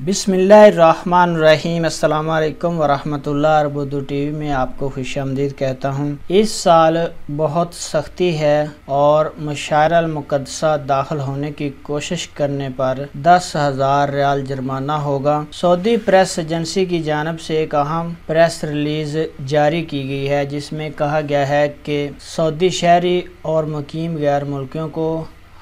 बिस्मिल्लाहिर्रहमानिर्रहीम। अस्सलाम वालेकुम वरहमतुल्लाह। अरबुद्दू टीवी में आपको खुश आमदीद कहता हूँ। इस साल बहुत सख्ती है और मुशायरा मुक़द्दसा दाखिल होने की कोशिश करने पर 10,000 रियाल जुर्माना होगा। सऊदी प्रेस एजेंसी की जानिब से एक अहम प्रेस रिलीज जारी की गई है, जिसमें कहा गया है कि सऊदी शहरी और मुकीम गैर मुल्कियों को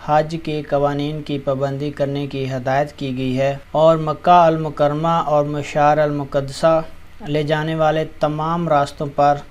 हज के कवानीन की पाबंदी करने की हदायत की गई है और मक्का अल मुकरमा और मुशायरा अल मुक़द्दसा ले जाने वाले तमाम रास्तों पर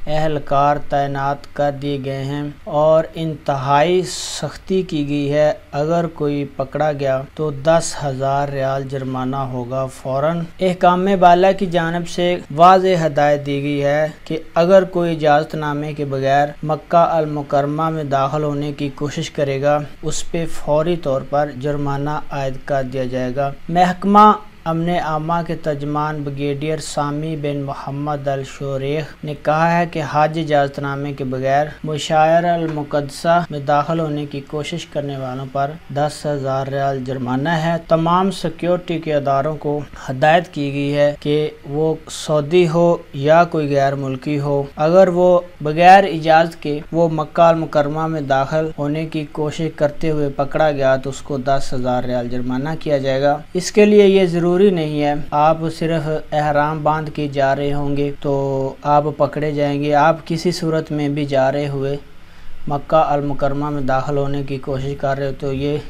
एहलकार तैनात कर दिए गए हैं और इंतहाई सख्ती की गई है। अगर कोई पकड़ा गया तो 10,000 रियाल जुर्माना होगा फ़ौरन। अहकाम बाला की जानिब से वाज़ेह हदायत दी गई है कि अगर कोई इजाज़तनामे के बगैर मक्का अल मुकरमा में दाखिल होने की कोशिश करेगा, उस पर फौरी तौर पर जुर्माना आयद कर दिया जाएगा। महकमा अमने आमा के तर्जमान ब्रिगेडियर सामी बिन मोहम्मद अल शोरेख ने कहा है कि हज इजाज़तनामे के बगैर मुशायरा अल मुक़द्दसा में दाखिल होने की कोशिश करने वालों पर 10,000 रियाल जुर्माना है। तमाम सिक्योरिटी के अदारों को हदायत की गई है कि वो सऊदी हो या कोई गैर मुल्की हो, अगर वो बगैर इजाज़त के वो मक्का अल मुकरमा में दाखिल होने की कोशिश करते हुए पकड़ा गया तो उसको 10,000 रियाल जुर्माना किया जाएगा। इसके लिए ये ज़रूरी नहीं है आप सिर्फ एहराम बांध के जा रहे होंगे तो आप पकड़े जाएंगे। आप किसी सूरत में भी जा रहे हुए मक्का अल मुकरमा में दाखिल होने की कोशिश कर रहे हो तो ये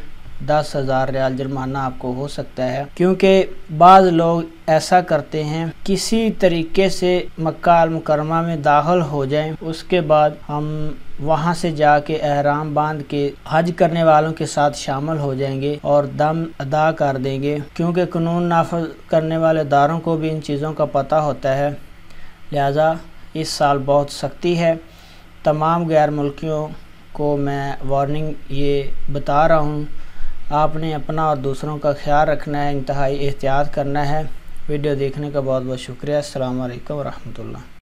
10,000 रियाल जुर्माना आपको हो सकता है, क्योंकि बाज़ लोग ऐसा करते हैं किसी तरीके से मक्का अल मुकरमा में दाखिल हो जाएं, उसके बाद हम वहां से जाके एहराम बांध के हज करने वालों के साथ शामिल हो जाएंगे और दम अदा कर देंगे, क्योंकि कानून नाफिज करने वाले इदारों को भी इन चीज़ों का पता होता है। लिहाजा इस साल बहुत सख्ती है। तमाम गैर मुल्कियों को मैं वार्निंग ये बता रहा हूँ, आपने अपना और दूसरों का ख्याल रखना है, इंतहाई एहतियात करना है। वीडियो देखने का बहुत बहुत शुक्रिया। अस्सलाम वालेकुम वरहमतुल्लाह।